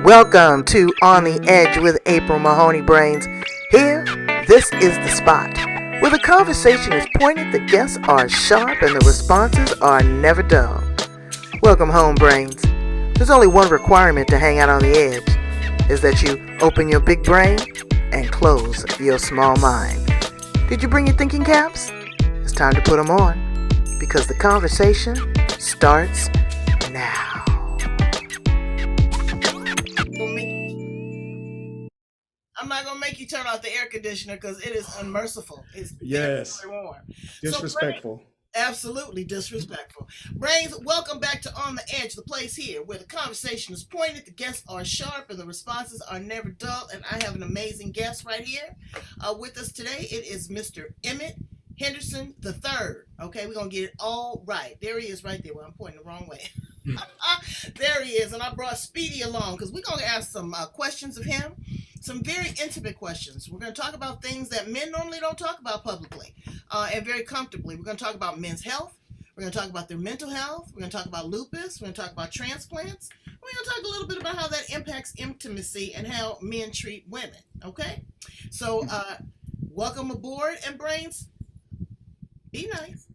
Welcome to On the Edge with April Mahoney Brains. Here, this is the spot where the conversation is pointed, the guests are sharp, and the responses are never dull. Welcome home, Brains. There's only one requirement to hang out on the edge, is that you open your big brain and close your small mind. Did you bring your thinking caps? It's time to put them on, because the conversation starts now. I'm not gonna make you turn off the air conditioner because it is unmerciful. It's Yes, very warm. disrespectful. Absolutely disrespectful. Brains, welcome back to On the Edge, the place here where the conversation is pointed, the guests are sharp, and the responses are never dull. And I have an amazing guest right here with us today. It is Mr. Emmitt Henderson the third. Okay, we're gonna get it all right. There he is, right there. Well, I'm pointing the wrong way. There he is, and I brought Speedy along because we're gonna ask some questions of him. Some very intimate questions. We're going to talk about things that men normally don't talk about publicly and very comfortably. We're going to talk about men's health. We're going to talk about their mental health. We're going to talk about lupus. We're going to talk about transplants. We're going to talk a little bit about how that impacts intimacy and how men treat women. Okay? So, welcome aboard, and Brains, be nice.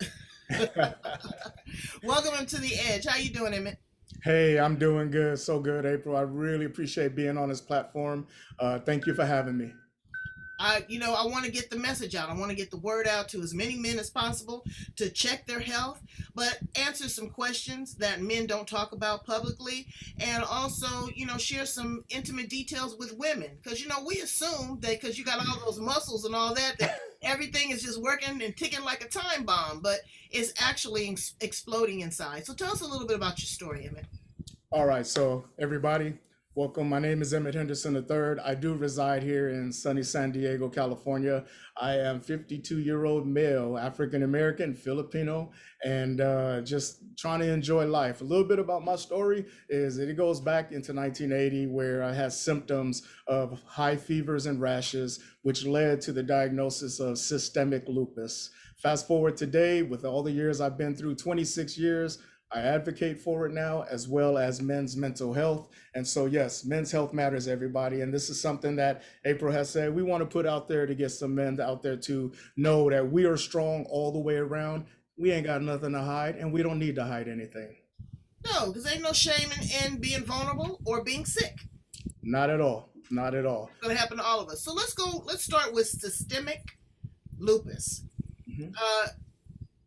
Welcome him to the edge. How you doing, Emmett? Hey, I'm doing good, so good, April. I really appreciate being on this platform. Thank you for having me. I want to get the message out. I want to get the word out to as many men as possible to check their health, but answer some questions that men don't talk about publicly, and also, share some intimate details with women. Because, we assume that because you got all those muscles and all that, that everything is just working and ticking like a time bomb, but it's actually exploding inside. So tell us a little bit about your story, Emmett. All right, so everybody, welcome. My name is Emmitt Henderson III. I do reside here in sunny San Diego, California. I am 52-year-old male, African American, Filipino, and just trying to enjoy life. A little bit about my story is that it goes back into 1980, where I had symptoms of high fevers and rashes, which led to the diagnosis of systemic lupus. Fast forward today, with all the years I've been through, 26 years, I advocate for it now, as well as men's mental health. And so, yes, men's health matters, everybody. And this is something that April has said we want to put out there to get some men out there to know that we are strong all the way around. We ain't got nothing to hide, and we don't need to hide anything. No, because ain't no shame in being vulnerable or being sick. Not at all. Not at all. It's going to happen to all of us. So let's start with systemic lupus. Mhm.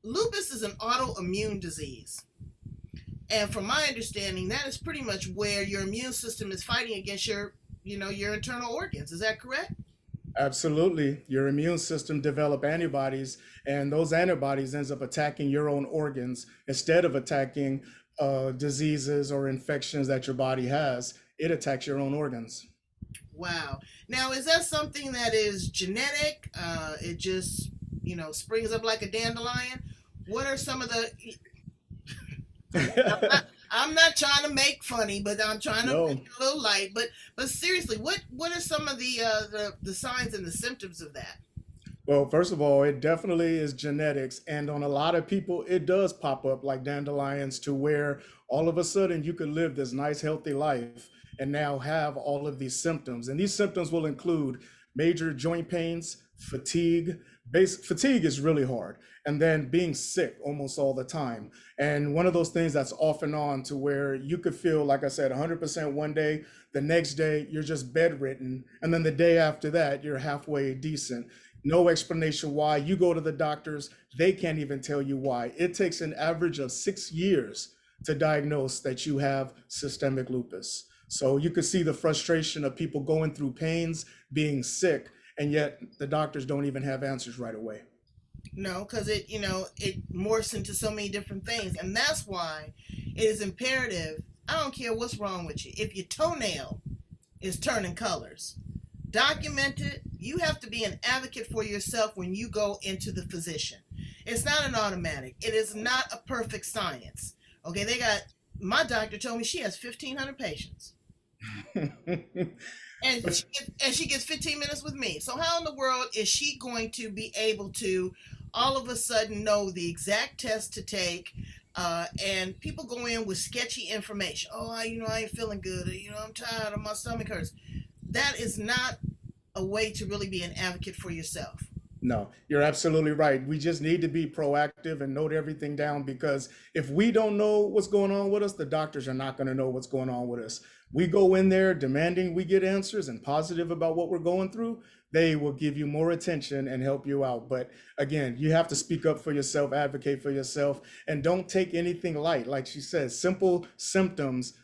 Lupus is an autoimmune disease. And from my understanding, that is pretty much where your immune system is fighting against your internal organs. Is that correct? Absolutely. Your immune system develop antibodies, and those antibodies ends up attacking your own organs instead of attacking diseases or infections that your body has. It attacks your own organs. Wow. Now, is that something that is genetic? It just, springs up like a dandelion? What are some of the I'm not trying to make funny, but I'm trying to No. make it a little light. But seriously, what are some of the signs and the symptoms of that? Well, first of all, it definitely is genetics. And on a lot of people, it does pop up like dandelions to where all of a sudden you could live this nice, healthy life and now have all of these symptoms. And these symptoms will include major joint pains, fatigue. Fatigue is really hard. And then being sick almost all the time. And one of those things that's off and on to where you could feel, like I said, 100% one day, the next day you're just bedridden. And then the day after that, you're halfway decent. No explanation why. You go to the doctors, they can't even tell you why. It takes an average of 6 years to diagnose that you have systemic lupus. So you could see the frustration of people going through pains, being sick, and yet the doctors don't even have answers right away. No, because it morphs into so many different things, and that's why it is imperative. I don't care what's wrong with you. If your toenail is turning colors, document it. You have to be an advocate for yourself when you go into the physician. It's not an automatic. It is not a perfect science. Okay, my doctor told me she has 1,500 patients. And she gets 15 minutes with me. So how in the world is she going to be able to all of a sudden know the exact test to take, and people go in with sketchy information. Oh, I ain't feeling good. I'm tired, or my stomach hurts. That is not a way to really be an advocate for yourself. No, you're absolutely right. We just need to be proactive and note everything down, because if we don't know what's going on with us, the doctors are not going to know what's going on with us. We go in there demanding we get answers and positive about what we're going through, they will give you more attention and help you out. But again, you have to speak up for yourself, advocate for yourself, and don't take anything light. Like she says, simple symptoms,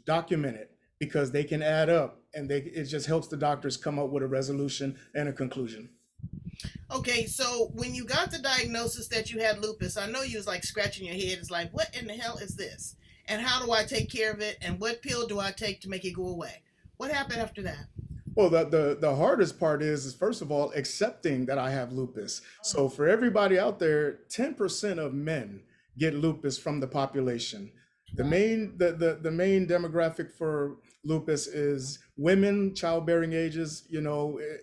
document it, because they can add up, and it just helps the doctors come up with a resolution and a conclusion. Okay, so when you got the diagnosis that you had lupus, I know you was like scratching your head. It's like, what in the hell is this? And how do I take care of it? And what pill do I take to make it go away? What happened after that? Well, the hardest part is first of all accepting that I have lupus. So for everybody out there, 10% of men get lupus from the population. The Wow. the main demographic for lupus is women, childbearing ages,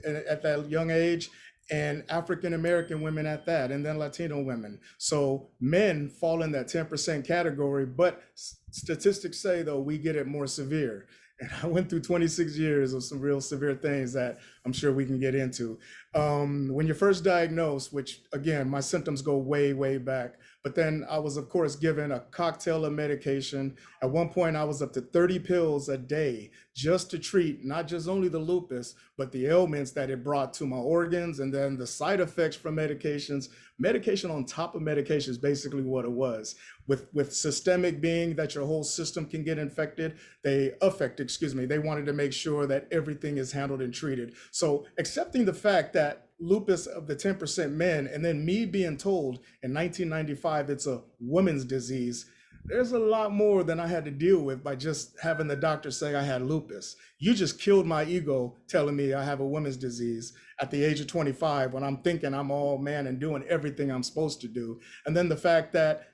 at that young age, and African American women at that, and then Latino women. So men fall in that 10% category, but statistics say though we get it more severe. And I went through 26 years of some real severe things that I'm sure we can get into. When you're first diagnosed, which again, my symptoms go way, way back, but then I was, of course, given a cocktail of medication. At one point, I was up to 30 pills a day just to treat not just only the lupus, but the ailments that it brought to my organs, and then the side effects from medications. Medication on top of medication is basically what it was. With systemic being that your whole system can get infected, excuse me, they wanted to make sure that everything is handled and treated. So accepting the fact that lupus of the 10% men, and then me being told in 1995 it's a woman's disease, there's a lot more than I had to deal with by just having the doctor say I had lupus. You just killed my ego telling me I have a woman's disease at the age of 25, when I'm thinking I'm all man and doing everything I'm supposed to do. And then the fact that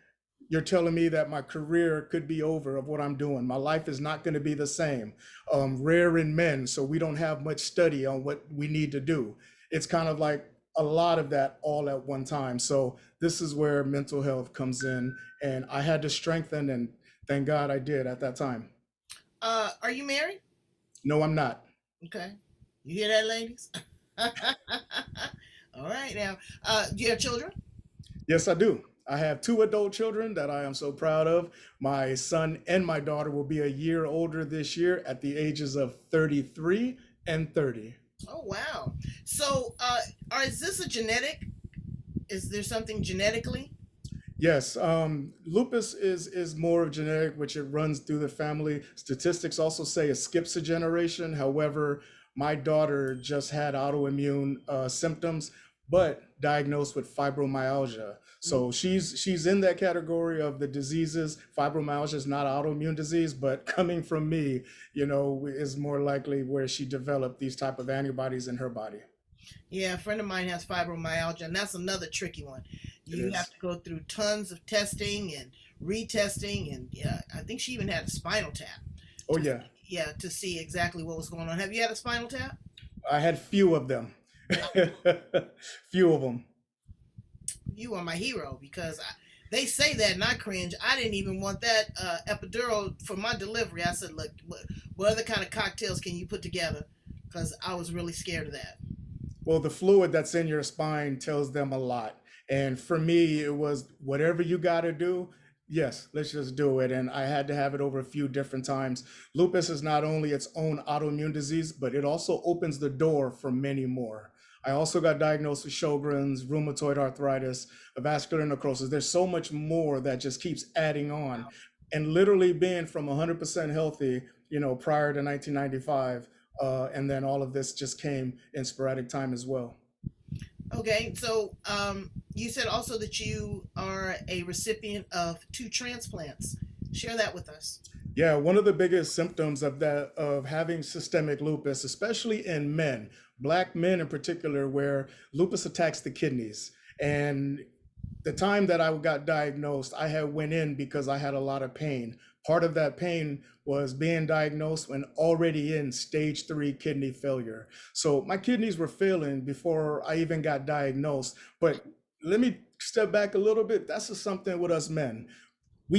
you're telling me that my career could be over of what I'm doing. My life is not going to be the same. Rare in men, so we don't have much study on what we need to do. It's kind of like a lot of that all at one time. So this is where mental health comes in, and I had to strengthen, and thank God I did at that time. Are you married? No, I'm not. Okay. You hear that, ladies? All right, now, do you have children? Yes, I do. I have two adult children that I am so proud of. My son and my daughter will be a year older this year at the ages of 33 and 30. Oh, wow. So, is this a genetic? Is there something genetically? Yes, lupus is more of genetic, which it runs through the family. Statistics also say it skips a generation. However, my daughter just had autoimmune symptoms, but diagnosed with fibromyalgia. So she's in that category of the diseases. Fibromyalgia is not an autoimmune disease, but coming from me, is more likely where she developed these type of antibodies in her body. Yeah, a friend of mine has fibromyalgia, and that's another tricky one. It You have is. to go through tons of testing and retesting, and yeah, I think she even had a spinal tap Oh to yeah, yeah to see exactly what was going on. Have you had a spinal tap? I had few of them. Few of them. You are my hero because they say that, and I cringe. I didn't even want that epidural for my delivery. I said, look, what other kind of cocktails can you put together? Because I was really scared of that. Well, the fluid that's in your spine tells them a lot. And for me, it was whatever you got to do. Yes, let's just do it. And I had to have it over a few different times. Lupus is not only its own autoimmune disease, but it also opens the door for many more. I also got diagnosed with Sjogren's, rheumatoid arthritis, vascular necrosis. There's so much more that just keeps adding on. And literally being from 100% healthy, prior to 1995, and then all of this just came in sporadic time as well. Okay, so you said also that you are a recipient of two transplants. Share that with us. Yeah, one of the biggest symptoms of having systemic lupus, especially in men, black men in particular, where lupus attacks the kidneys. And the time that I got diagnosed, I had went in because I had a lot of pain. Part of that pain was being diagnosed when already in stage 3 kidney failure. So my kidneys were failing before I even got diagnosed. But let me step back a little bit. That's just something with us men.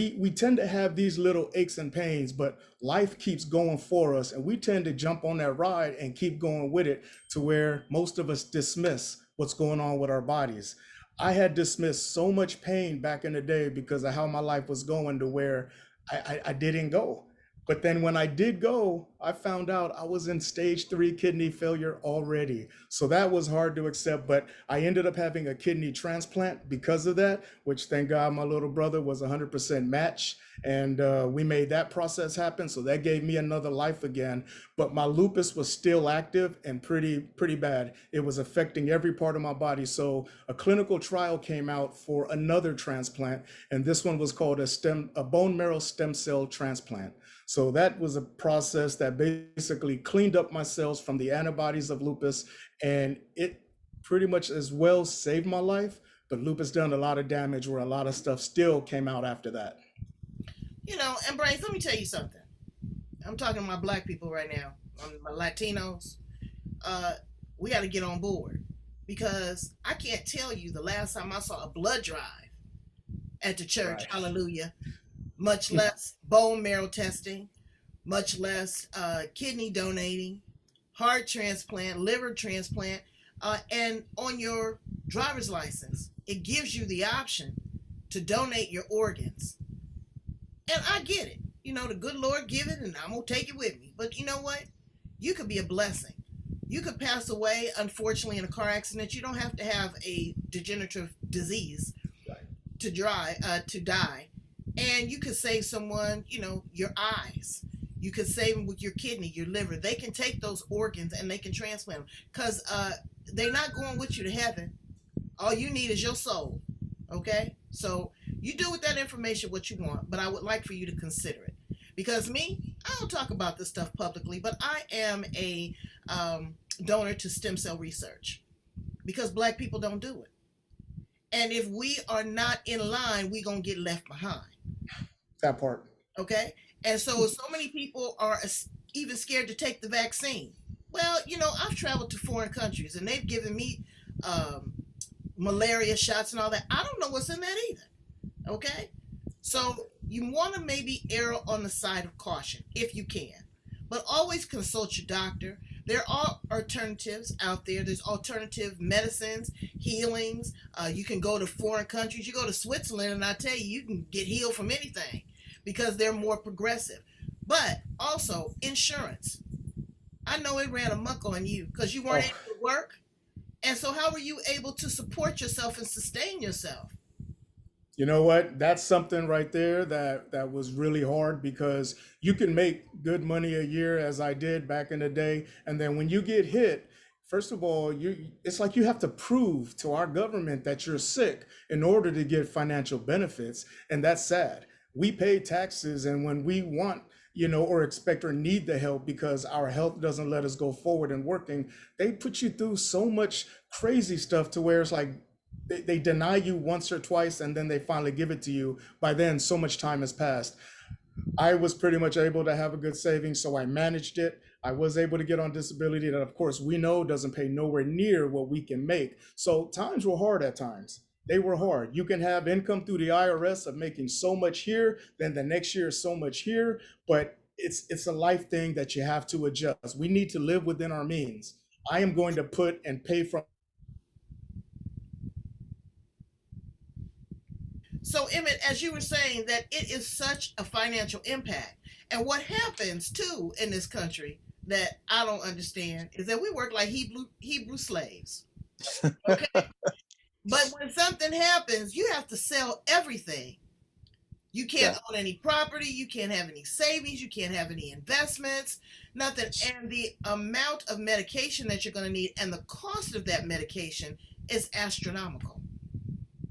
we tend to have these little aches and pains, but life keeps going for us, and we tend to jump on that ride and keep going with it to where most of us dismiss what's going on with our bodies. I had dismissed so much pain back in the day because of how my life was going to where I didn't go. But then when I did go, I found out I was in stage 3 kidney failure already. So that was hard to accept. But I ended up having a kidney transplant because of that, which thank God my little brother was 100% match. And we made that process happen. So that gave me another life again. But my lupus was still active and pretty bad. It was affecting every part of my body. So a clinical trial came out for another transplant. And this one was called a bone marrow stem cell transplant. So that was a process that basically cleaned up my cells from the antibodies of lupus, and it pretty much as well saved my life. But lupus done a lot of damage where a lot of stuff still came out after that. You know, and Brains, let me tell you something. I'm talking to my black people right now, my Latinos. Uh, we got to get on board because I can't tell you the last time I saw a blood drive at the church. Right. Hallelujah. Much less bone marrow testing, much less kidney donating, heart transplant, liver transplant, and on your driver's license, it gives you the option to donate your organs. And I get it. You know, the good Lord give it, and I'm going to take it with me. But you know what? You could be a blessing. You could pass away, unfortunately, in a car accident. You don't have to have a degenerative disease Right. to die. And you could save someone, you know, your eyes. You could save them with your kidney, your liver. They can take those organs and they can transplant them because they're not going with you to heaven. All you need is your soul. Okay? So you do with that information what you want, but I would like for you to consider it. Because me, I don't talk about this stuff publicly, but I am a donor to stem cell research because black people don't do it. And if we are not in line, we're going to get left behind. That part. Okay. And so many people are even scared to take the vaccine. Well, you know, I've traveled to foreign countries and they've given me um, malaria shots and all that. I don't know what's in that either. Okay. So you want to maybe err on the side of caution if you can, but always consult your doctor. There are alternatives out there. There's alternative medicines, healings. You can go to foreign countries. You go to Switzerland, and I tell you, you can get healed from anything because they're more progressive. But also insurance. I know it ran amok on you because you weren't Oh, able to work. And so, how were you able to support yourself and sustain yourself? you know what? That's something right there that was really hard because you can make good money a year as I did back in the day, and then when you get hit, first of all, you it's like you have to prove to our government that you're sick in order to get financial benefits, and that's sad. We pay taxes, and when we want, or expect or need the help because our health doesn't let us go forward in working, they put you through so much crazy stuff to where it's like they deny you once or twice and then they finally give it to you. By then, so much time has passed. I was pretty much able to have a good savings, so I managed it. I was able to get on disability that, of course, we know doesn't pay nowhere near what we can make. So times were hard at times. They were hard. You can have income through the IRS of making so much here, then the next year so much here, but it's a life thing that you have to adjust. We need to live within our means. I am going to put and pay from. So, Emmett, as you were saying, that it is such a financial impact. And what happens too in this country that I don't understand is that we work like Hebrew slaves. Okay. But when something happens, you have to sell everything. You can't Yeah. own any property, you can't have any savings, you can't have any investments, nothing. And the amount of medication that you're going to need and the cost of that medication is astronomical.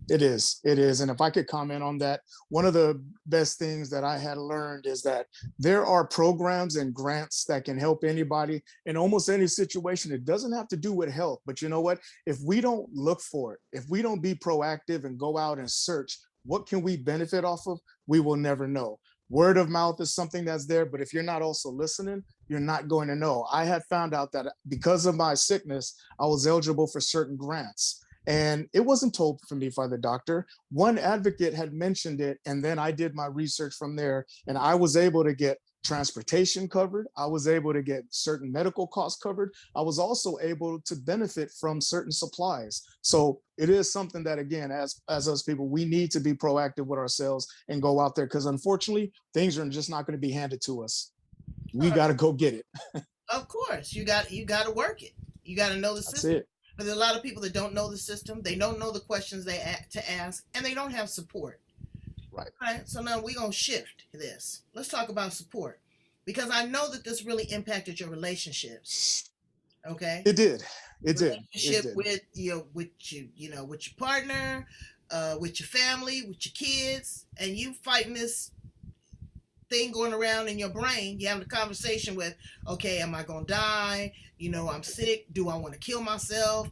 It is. It is. And if I could comment on that, one of the best things that I had learned is that there are programs and grants that can help anybody in almost any situation. It doesn't have to do with health, but you know what? If we don't look for it, if we don't be proactive and go out and search, what can we benefit off of? We will never know. Word of mouth is something that's there, but if you're not also listening, you're not going to know. I had found out that because of my sickness, I was eligible for certain grants. And it wasn't told for me by the doctor. One advocate had mentioned it, and then I did my research from there, and I was able to get transportation covered. I was able to get certain medical costs covered. I was also able to benefit from certain supplies. So it is something that, again, as us people, we need to be proactive with ourselves and go out there, because unfortunately, things are just not going to be handed to us. We got to go get it. Of course, you got to work it. You got to know the That's system. it. But there are a lot of people that don't know the system. They don't know the questions to ask, and they don't have support. Right. All right. So now we're gonna shift this. Let's talk about support, because I know that this really impacted your relationships. Okay. It did. It did. It Relationship did. with with your partner, with your family, with your kids, and you fighting this thing going around in your brain. You having a conversation with, okay, am I gonna die? I'm sick. Do I want to kill myself?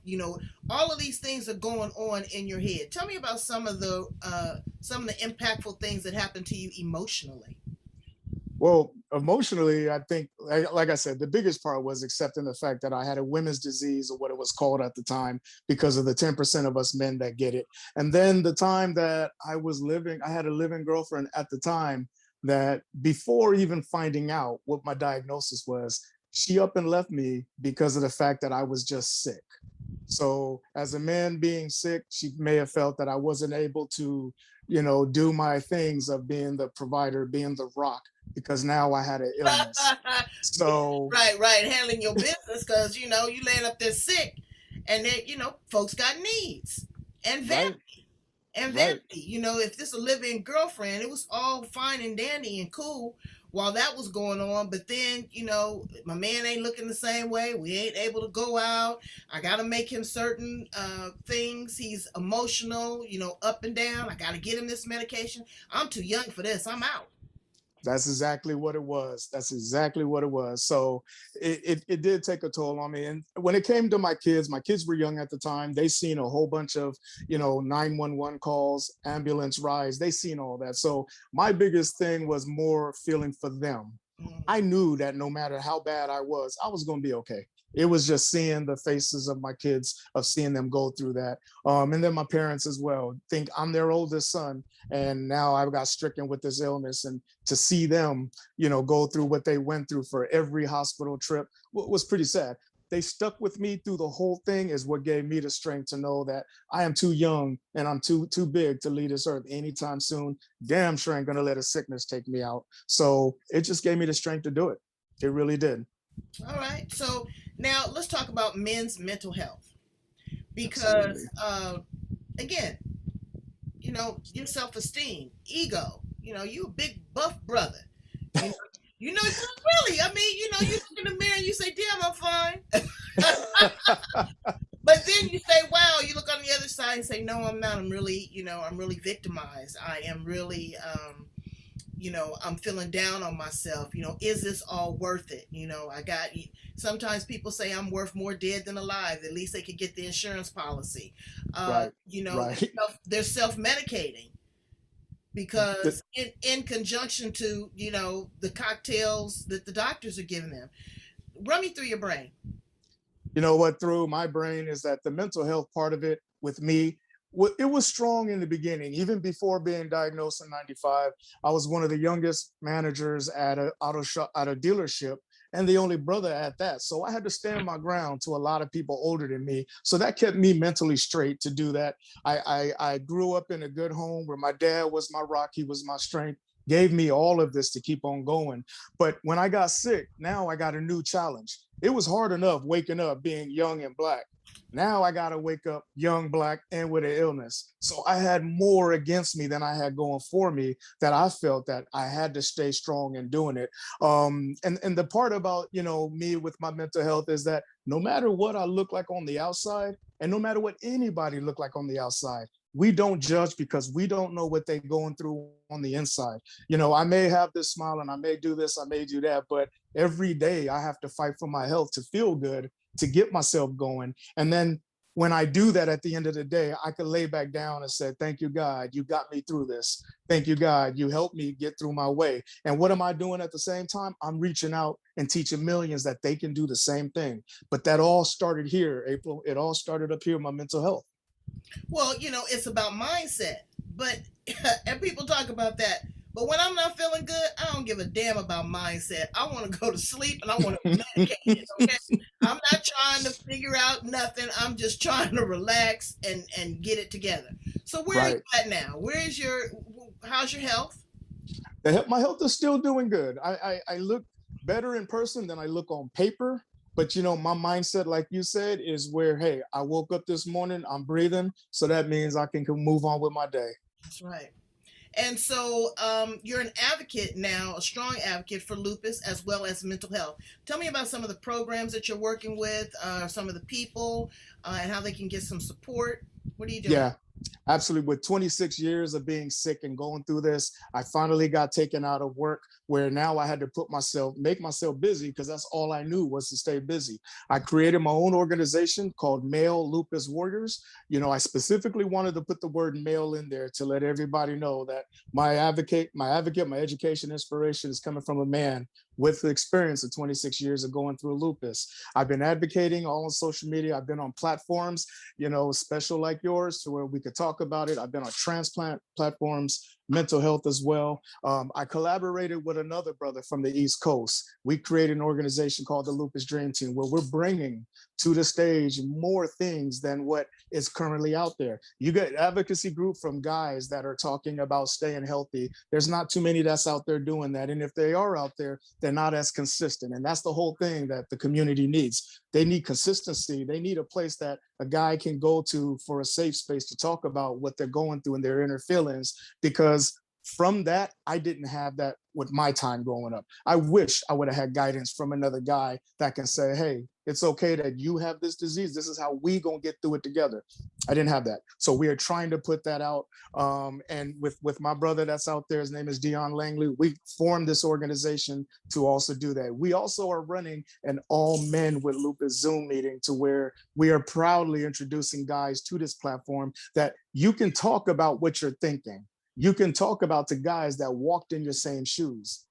All of these things are going on in your head. Tell me about some of the impactful things that happened to you emotionally. Well, emotionally, I think, like I said, the biggest part was accepting the fact that I had a women's disease, or what it was called at the time, because of the 10% of us men that get it. And then the time that I had a living girlfriend at the time, that before even finding out what my diagnosis was, she up and left me because of the fact that I was just sick. So, as a man being sick, she may have felt that I wasn't able to, do my things of being the provider, being the rock, because now I had an illness. So, Right. Handling your business, because you laying up there sick, and then folks got needs and right, right. vanity. If this a live-in girlfriend, it was all fine and dandy and cool while that was going on. But then, my man ain't looking the same way. We ain't able to go out. I got to make him certain things. He's emotional, up and down. I got to get him this medication. I'm too young for this. I'm out. That's exactly what it was. That's exactly what it was. So it did take a toll on me. And when it came to my kids were young at the time. They seen a whole bunch of, 911 calls, ambulance rides. They seen all that. So my biggest thing was more feeling for them. Mm. I knew that no matter how bad I was going to be okay. It was just seeing the faces of my kids, of seeing them go through that. And then my parents as well. Think I'm their oldest son, and now I've got stricken with this illness, and to see them, go through what they went through for every hospital trip was pretty sad. They stuck with me through the whole thing, is what gave me the strength to know that I am too young and I'm too big to leave this earth anytime soon. Damn sure ain't gonna let a sickness take me out. So it just gave me the strength to do it. It really did. All right. So now let's talk about men's mental health, because Absolutely. again, your self-esteem, ego. You a big buff brother. You know, really. I mean, you look in the mirror and you say, "Damn, I'm fine." But then you say, "Wow." You look on the other side and say, "No, I'm not. I'm really victimized. I am really, I'm feeling down on myself. Is this all worth it? I got." Sometimes people say I'm worth more dead than alive. At least they could get the insurance policy. Right. Right. They're self-medicating, The- because in conjunction to the cocktails that the doctors are giving them. Run me through your brain. you know what through my brain is that the mental health part of it with me, it was strong in the beginning. Even before being diagnosed in 95, I was one of the youngest managers at a auto shop, at a dealership, and the only brother at that. So I had to stand my ground to a lot of people older than me. So that kept me mentally straight to do that. I grew up in a good home where my dad was my rock, he was my strength, gave me all of this to keep on going. But when I got sick, now I got a new challenge. It was hard enough waking up being young and black. Now I got to wake up young, black, and with an illness. So I had more against me than I had going for me, that I felt that I had to stay strong in doing it. And the part about, me with my mental health is that no matter what I look like on the outside, and no matter what anybody look like on the outside, we don't judge because we don't know what they're going through on the inside. I may have this smile and I may do this, I may do that, but every day I have to fight for my health to feel good, to get myself going. And then when I do that at the end of the day, I can lay back down and say, thank you, God, you got me through this. Thank you, God, you helped me get through my way. And what am I doing at the same time? I'm reaching out and teaching millions that they can do the same thing. But that all started here, April. It all started up here, my mental health. Well, it's about mindset. But and people talk about that. But when I'm not feeling good, I don't give a damn about mindset. I want to go to sleep and I want to be medicated. Okay, I'm not trying to figure out nothing. I'm just trying to relax and get it together. So where are you Right. at now? Where's your how's your health? My health is still doing good. I look better in person than I look on paper. But my mindset, like you said, is where, hey, I woke up this morning, I'm breathing, so that means I can move on with my day. That's right. And so you're an advocate now, a strong advocate for lupus as well as mental health. Tell me about some of the programs that you're working with, some of the people, and how they can get some support. What are you doing? Yeah, absolutely. With 26 years of being sick and going through this, I finally got taken out of work where now I had to make myself busy because that's all I knew was to stay busy. I created my own organization called Male Lupus Warriors. I specifically wanted to put the word male in there to let everybody know that my education inspiration is coming from a man with the experience of 26 years of going through lupus. I've been advocating all on social media. I've been on platforms special like yours to where we could talk about it. I've been on transplant platforms, mental health as well. I collaborated with another brother from the East Coast. We created an organization called the Lupus Dream Team, where we're bringing to the stage more things than what is currently out there. You get advocacy group from guys that are talking about staying healthy. There's not too many that's out there doing that. And if they are out there, they're not as consistent. And that's the whole thing that the community needs. They need consistency. They need a place that a guy can go to for a safe space to talk about what they're going through and their inner feelings. Because from that, I didn't have that with my time growing up. I wish I would have had guidance from another guy that can say, hey, it's okay that you have this disease. This is how we gonna get through it together. I didn't have that. So we are trying to put that out. And with my brother that's out there, his name is Dion Langley, we formed this organization to also do that. We also are running an all men with lupus Zoom meeting to where we are proudly introducing guys to this platform that you can talk about what you're thinking. You can talk about the guys that walked in your same shoes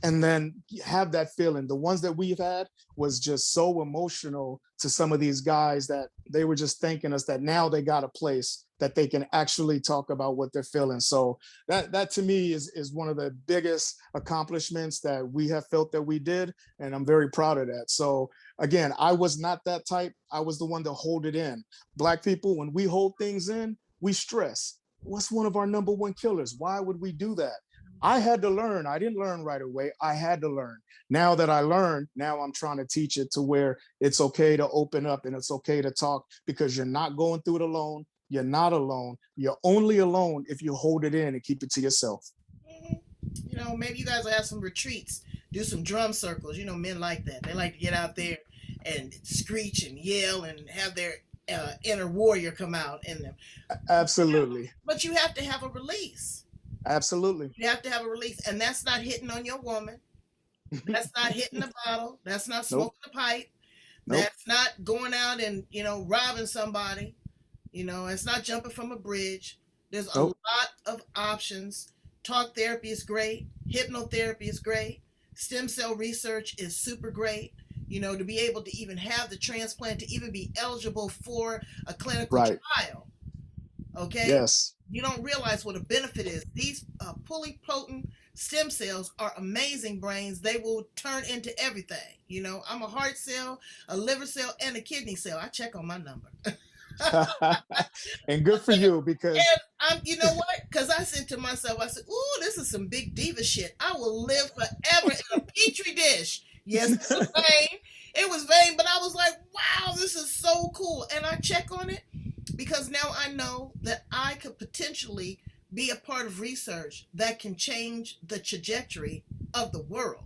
and then have that feeling. The ones that we've had was just so emotional to some of these guys that they were just thanking us that now they got a place that they can actually talk about what they're feeling. So that to me is one of the biggest accomplishments that we have felt that we did, and I'm very proud of that. So again, I was not that type. I was the one to hold it in. Black people, when we hold things in, we stress. What's one of our number one killers? Why would we do that? I had to learn. I didn't learn right away. I had to learn. Now that I learned, now I'm trying to teach it to where it's okay to open up and it's okay to talk because you're not going through it alone. You're not alone. You're only alone if you hold it in and keep it to yourself. Mhm. Maybe you guys will have some retreats, do some drum circles. Men like that. They like to get out there and screech and yell and have their inner warrior come out in them. Absolutely. But you have to have a release. Absolutely. You have to have a release, and that's not hitting on your woman. That's not hitting the bottle. That's not Nope. smoking a pipe. Nope. That's not going out and robbing somebody. It's not jumping from a bridge. There's a Nope. lot of options. Talk therapy is great. Hypnotherapy is great. Stem cell research is super great. To be able to even have the transplant, to even be eligible for a clinical Right. trial. Okay? Yes. You don't realize what a benefit is. These fully potent stem cells are amazing brains. They will turn into everything. I'm a heart cell, a liver cell, and a kidney cell. I check on my number. And good for you because And you know what? Because I said to myself, I said, "Ooh, this is some big diva shit. I will live forever in a petri dish." Yes, it was vain. It was vain, but I was like, "Wow, this is so cool." And I check on it because now I know that I could potentially be a part of research that can change the trajectory of the world.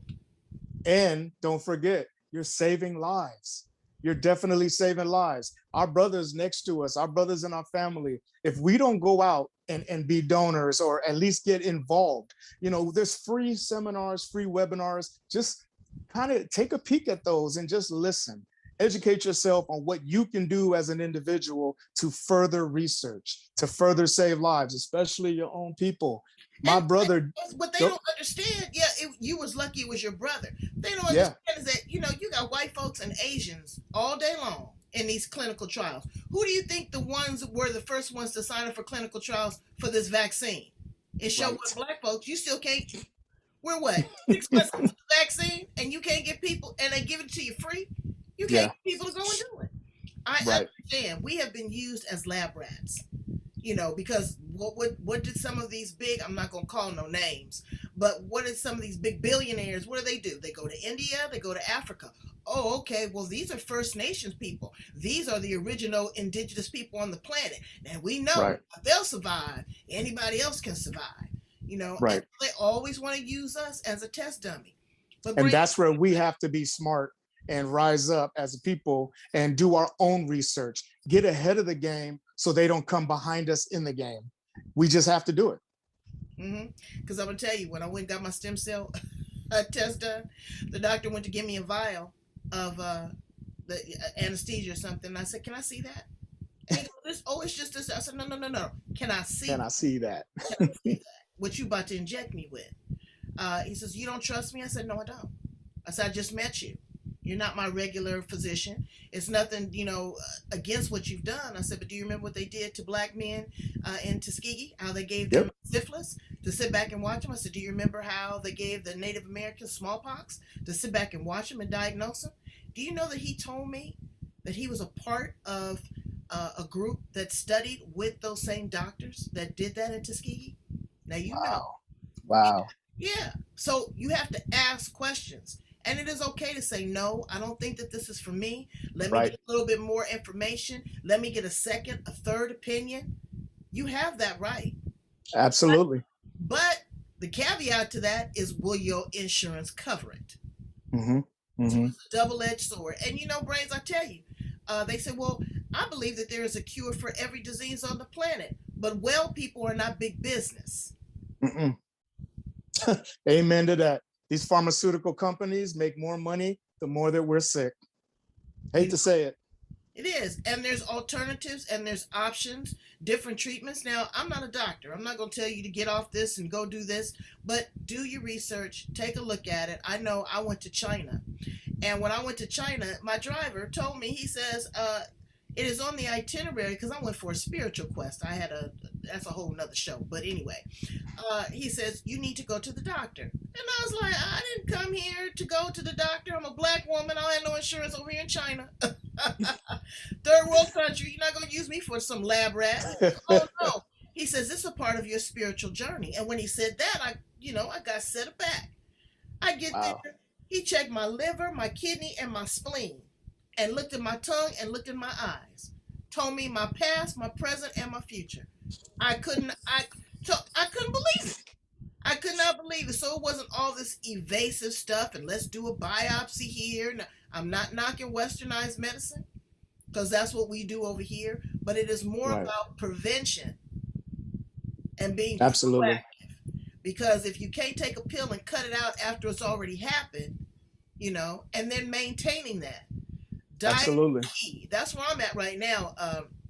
and don't forget, you're saving lives. You're definitely saving lives. Our brothers next to us, our brothers in our family, if we don't go out and be donors or at least get involved, there's free seminars, free webinars. Just kind of take a peek at those and just listen. Educate yourself on what you can do as an individual to further research, to further save lives, especially your own people. My And brother, what they go, don't understand, yeah, you was lucky it was your brother. They don't yeah, understand is that you got white folks and Asians all day long. in these clinical trials. Who do you think the ones were the first ones to sign up for clinical trials for this vaccine? It showed Right. with black folks, you still can't. We're what, 6 months into the vaccine, and you can't get people, and they give it to you free. You can't Yeah. get people to go and do it. I Right. understand. We have been used as lab rats, because what did some of these big, I'm not gonna call no names, but what did some of these big billionaires, what do? They go to India, they go to Africa. Oh, okay. Well, these are First Nations people. These are the original indigenous people on the planet. And we know Right. if they'll survive, anybody else can survive. And Right. they always want to use us as a test dummy. But And bring that's where we have to be smart and rise up as a people and do our own research, get ahead of the game so they don't come behind us in the game. We just have to do it. Because I'm gonna tell you, when I went and got my stem cell test done, the doctor went to give me a vial of the anesthesia or something. And I said, "Can I see that?" And he goes, it's just this. I said, "No, no, no, no. Can I see? Can I see that? Can I see that? What you about to inject me with?" He says, "You don't trust me?" I said, "No, I don't." I said, "I just met you. You're not my regular physician. It's nothing, against what you've done." I said, "But do you remember what they did to black men in Tuskegee? How they gave them Yep. syphilis to sit back and watch them?" I said, "Do you remember how they gave the Native Americans smallpox to sit back and watch them and diagnose them?" Do you know that he told me that he was a part of a group that studied with those same doctors that did that in Tuskegee? Now you know. Wow. Wow. Yeah. So you have to ask questions. And it is okay to say, "No, I don't think that this is for me. Let me get Right. a little bit more information. Let me get a second, a third opinion." You have that right. Absolutely. But the caveat to that is, will your insurance cover it? Hmm. So Hmm. it's a double-edged sword. And Brains, I tell you, they say, "Well, I believe that there is a cure for every disease on the planet, but well people are not big business." Mm-mm. Amen to that. These pharmaceutical companies make more money the more that we're sick. You Hate to say it. It is. And there's alternatives and there's options, different treatments. Now, I'm not a doctor. I'm not going to tell you to get off this and go do this, but do your research, take a look at it. I know I went to China. And when I went to China, my driver told me, he says, it is on the itinerary because I went for a spiritual quest. That's a whole nother show. But anyway, he says, "You need to go to the doctor." And I was like, "I didn't come here to go to the doctor. I'm a black woman. I have no insurance over here in China." Third world country. You're not going to use me for some lab rat. Oh, no. He says, "This is a part of your spiritual journey." And when he said that, I got set aback. I get Wow. there. He checked my liver, my kidney, and my spleen, and looked at my tongue and looked in my eyes. Told me my past, my present, and my future. I couldn't. I couldn't believe it. I could not believe it. So it wasn't all this evasive stuff and let's do a biopsy here. Now, I'm not knocking westernized medicine because that's what we do over here, but it is more Right. about prevention and being Absolutely. proactive. Because if you can't take a pill and cut it out after it's already happened, and then maintaining that. Diet Absolutely. key. That's where I'm at right now,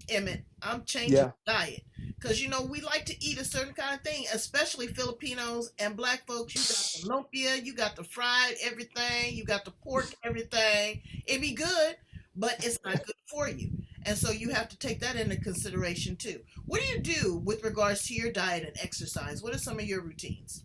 Emmett. I'm changing Yeah. diet because we like to eat a certain kind of thing, especially Filipinos and black folks. You got the lumpia, you got the fried everything, you got the pork everything. It be good, but it's not good for you, and so you have to take that into consideration too. What do you do with regards to your diet and exercise? What are some of your routines?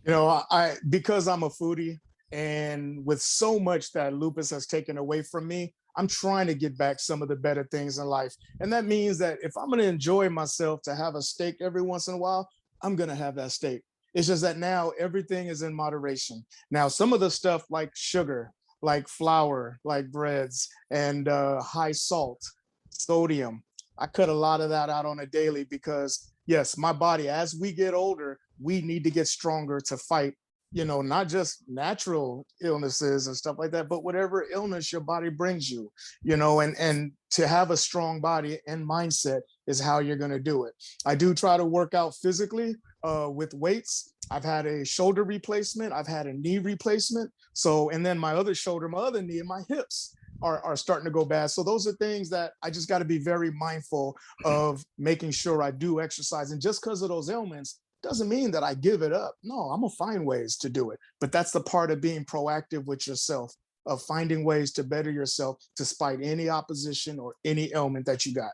I because I'm a foodie and with so much that lupus has taken away from me, I'm trying to get back some of the better things in life. And that means that if I'm going to enjoy myself to have a steak every once in a while, I'm going to have that steak. It's just that now everything is in moderation. Now, some of the stuff like sugar, like flour, like breads, and high salt, sodium, I cut a lot of that out on a daily because, yes, my body, as we get older, we need to get stronger to fight, not just natural illnesses and stuff like that, but whatever illness your body brings you, and to have a strong body and mindset is how you're going to do it. I do try to work out physically with weights. I've had a shoulder replacement. I've had a knee replacement. So, and then my other shoulder, my other knee, and my hips are starting to go bad. So those are things that I just got to be very mindful of making sure I do exercise. And just because of those ailments doesn't mean that I give it up. No, I'm gonna find ways to do it. But that's the part of being proactive with yourself. of finding ways to better yourself despite any opposition or any ailment that you got.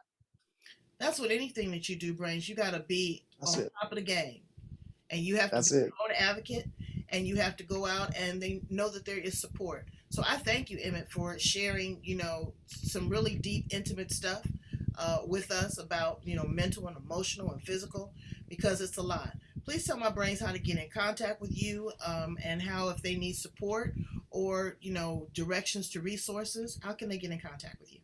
That's what anything that you do, Brains. You got to be That's on it. top of the game, and you have to be That's it. your own advocate, and you have to go out and they know that there is support. So I thank you, Emmitt, for sharing, some really deep, intimate stuff with us about, mental and emotional and physical, because it's a lot. Please tell my brains how to get in contact with you, and how, if they need support or, directions to resources, how can they get in contact with you?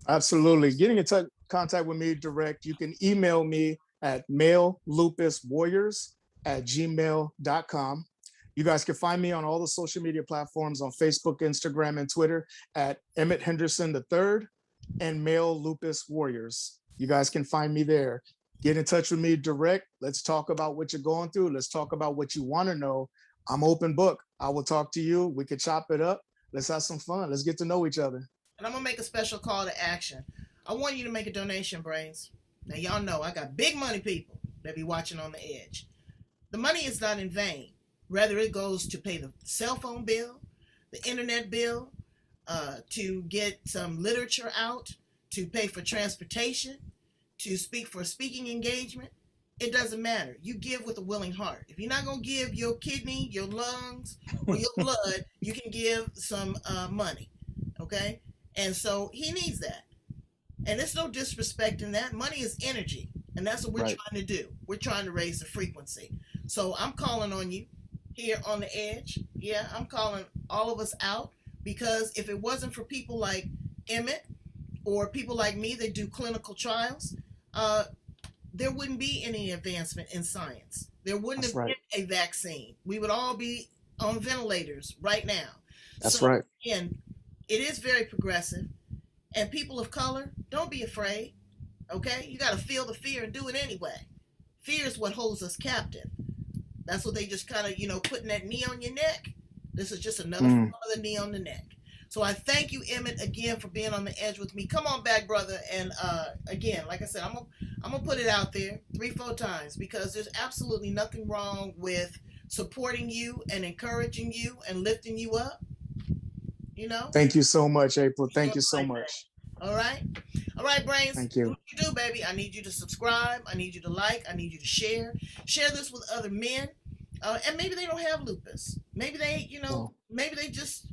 Absolutely. Getting in contact with me direct, you can email me at maillupuswarriors@gmail.com. You guys can find me on all the social media platforms on Facebook, Instagram, and Twitter at Emmitt Henderson III and Male Lupus Warriors. You guys can find me there. Get in touch with me direct. Let's talk about what you're going through. Let's talk about what you want to know. I'm open book. I will talk to you. We can chop it up. Let's have some fun. Let's get to know each other. And I'm going to make a special call to action. I want you to make a donation, Brains. Now, y'all know I got big money people that be watching on the edge. The money is not in vain. Rather, it goes to pay the cell phone bill, the internet bill, to get some literature out, to pay for transportation, to speak for a speaking engagement. It doesn't matter. You give with a willing heart. If you're not going to give your kidney, your lungs, or your blood, you can give some money. Okay? And so he needs that. And there's no disrespect in that. Money is energy. And that's what we're trying to do. We're trying to raise the frequency. So I'm calling on you here on the edge. Yeah, I'm calling all of us out, because if it wasn't for people like Emmitt or people like me that do clinical trials, there wouldn't be any advancement in science. There wouldn't have been a vaccine. We would all be on ventilators right now. That's right. Again, it is very progressive. And people of color, don't be afraid. Okay? You got to feel the fear and do it anyway. Fear is what holds us captive. That's what they just kind of, putting that knee on your neck. This is just another form of the knee on the neck. So I thank you, Emmitt, again for being on the edge with me. Come on back, brother. And again, like I said, I'm gonna put it out there 3-4 times, because there's absolutely nothing wrong with supporting you and encouraging you and lifting you up. Thank you so much, April. Thank you so much. All right, Brains. Thank you. What you do, baby? I need you to subscribe. I need you to like. I need you to share. Share this with other men. And maybe they don't have lupus. Maybe they, maybe they just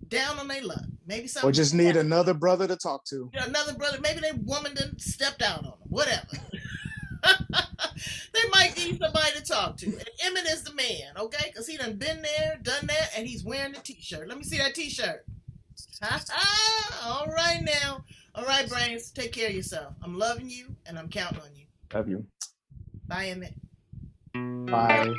down on their luck. Maybe something. Or just need another brother to talk to. Another brother. Maybe their woman done stepped out on them. Whatever. They might need somebody to talk to. And Emmitt is the man, okay? Because he done been there, done that, and he's wearing the t-shirt. Let me see that t-shirt. All right now. All right, Brains. Take care of yourself. I'm loving you, and I'm counting on you. Love you. Bye, Emmitt. Bye.